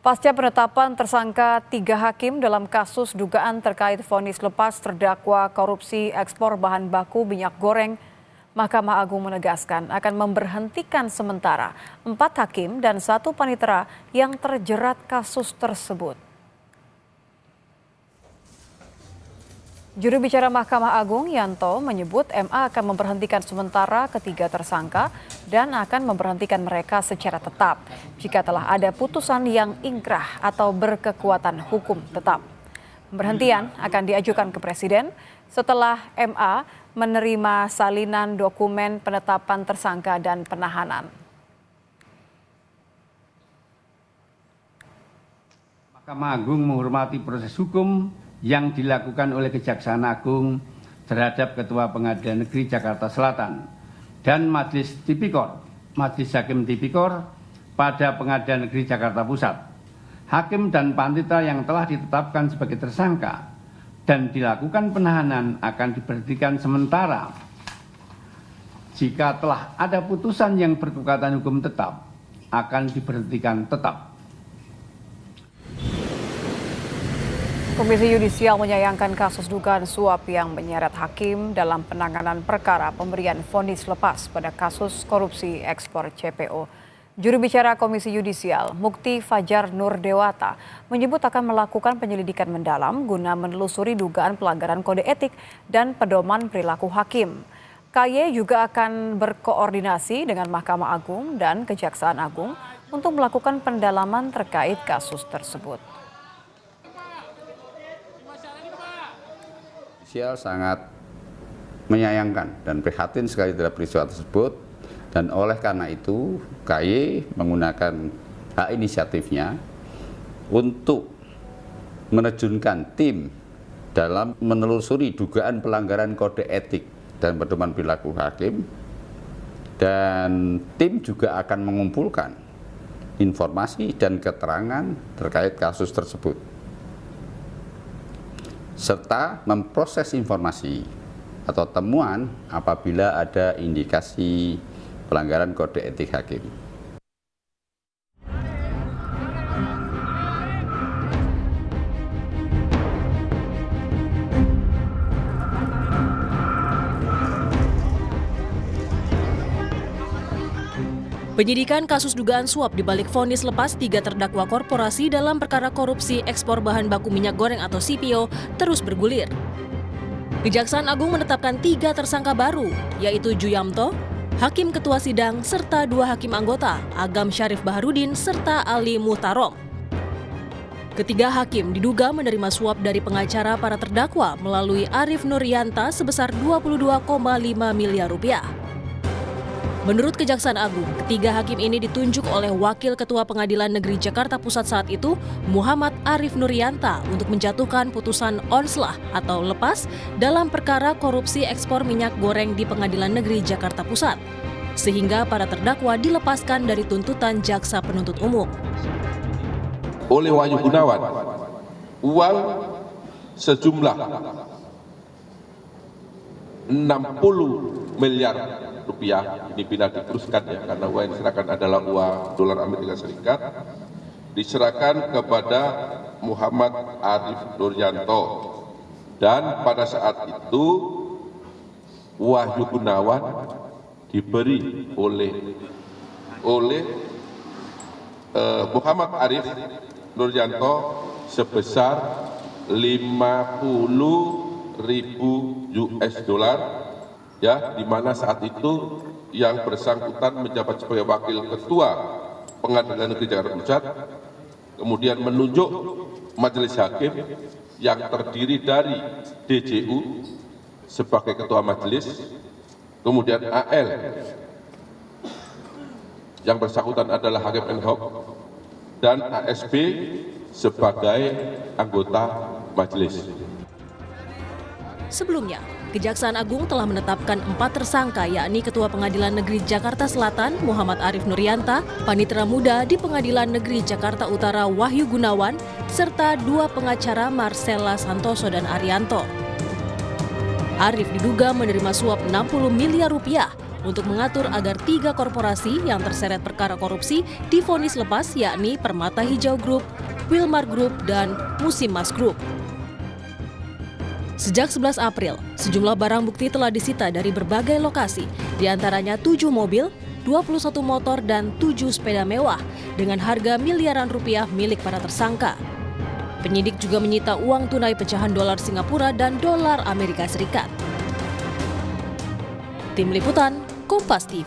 Pasca penetapan tersangka 3 hakim dalam kasus dugaan terkait vonis lepas terdakwa korupsi ekspor bahan baku minyak goreng, Mahkamah Agung menegaskan akan memberhentikan sementara 4 hakim dan 1 panitera yang terjerat kasus tersebut. Juru bicara Mahkamah Agung Yanto menyebut MA akan memberhentikan sementara ketiga tersangka dan akan memberhentikan mereka secara tetap jika telah ada putusan yang ingkrah atau berkekuatan hukum tetap. Pemberhentian akan diajukan ke Presiden setelah MA menerima salinan dokumen penetapan tersangka dan penahanan. Mahkamah Agung menghormati proses hukum yang dilakukan oleh Kejaksaan Agung terhadap Ketua Pengadilan Negeri Jakarta Selatan dan Majelis Hakim Tipikor pada Pengadilan Negeri Jakarta Pusat. Hakim dan panitera yang telah ditetapkan sebagai tersangka dan dilakukan penahanan akan diberhentikan sementara jika telah ada putusan yang berkekuatan hukum tetap akan diberhentikan tetap. Komisi Yudisial menyayangkan kasus dugaan suap yang menyeret hakim dalam penanganan perkara pemberian vonis lepas pada kasus korupsi ekspor CPO. Juru bicara Komisi Yudisial, Mukti Fajar Nurdewata, menyebut akan melakukan penyelidikan mendalam guna menelusuri dugaan pelanggaran kode etik dan pedoman perilaku hakim. KY juga akan berkoordinasi dengan Mahkamah Agung dan Kejaksaan Agung untuk melakukan pendalaman terkait kasus tersebut. Yudisial sangat menyayangkan dan prihatin sekali terhadap peristiwa tersebut, dan oleh karena itu KY menggunakan hak inisiatifnya untuk menerjunkan tim dalam menelusuri dugaan pelanggaran kode etik dan pedoman perilaku hakim, dan tim juga akan mengumpulkan informasi dan keterangan terkait kasus tersebut serta memproses informasi atau temuan apabila ada indikasi pelanggaran kode etik hakim. Penyidikan kasus dugaan suap dibalik vonis lepas 3 terdakwa korporasi dalam perkara korupsi ekspor bahan baku minyak goreng atau CPO terus bergulir. Kejaksaan Agung menetapkan 3 tersangka baru, yaitu Juyamto, Hakim Ketua Sidang, serta 2 hakim anggota, Agam Syarif Baharudin, serta Ali Muhtarom. Ketiga hakim diduga menerima suap dari pengacara para terdakwa melalui Arif Nuryanta sebesar 22,5 miliar rupiah. Menurut Kejaksaan Agung, ketiga hakim ini ditunjuk oleh Wakil Ketua Pengadilan Negeri Jakarta Pusat saat itu, Muhammad Arif Nuryanta, untuk menjatuhkan putusan onslah atau lepas dalam perkara korupsi ekspor minyak goreng di Pengadilan Negeri Jakarta Pusat, sehingga para terdakwa dilepaskan dari tuntutan jaksa penuntut umum. Oleh Wahyu Gunawan, uang sejumlah 60 miliar rupiah ini bila diteruskan ya, karena uang yang diserahkan adalah uang dolar Amerika Serikat, diserahkan kepada Muhammad Arif Nuryanto, dan pada saat itu Wahyu Gunawan diberi oleh Muhammad Arif Nuryanto sebesar 50.000 US dollar, ya, di mana saat itu yang bersangkutan menjabat sebagai Wakil Ketua Pengadilan Negeri Jakarta Pusat, kemudian menunjuk majelis hakim yang terdiri dari DJU sebagai ketua majelis, kemudian AL yang bersangkutan adalah hakim ad hoc, dan ASB sebagai anggota majelis. Sebelumnya, Kejaksaan Agung telah menetapkan 4 tersangka, yakni Ketua Pengadilan Negeri Jakarta Selatan Muhammad Arif Nuryanta, Panitera Muda di Pengadilan Negeri Jakarta Utara Wahyu Gunawan, serta 2 pengacara Marcella Santoso dan Arianto. Arif diduga menerima suap 60 miliar rupiah untuk mengatur agar 3 korporasi yang terseret perkara korupsi divonis lepas, yakni Permata Hijau Group, Wilmar Group, dan Musimas Group. Sejak 11 April, sejumlah barang bukti telah disita dari berbagai lokasi, diantaranya 7 mobil, 21 motor, dan 7 sepeda mewah dengan harga miliaran rupiah milik para tersangka. Penyidik juga menyita uang tunai pecahan dolar Singapura dan dolar Amerika Serikat. Tim Liputan, Kompas TV.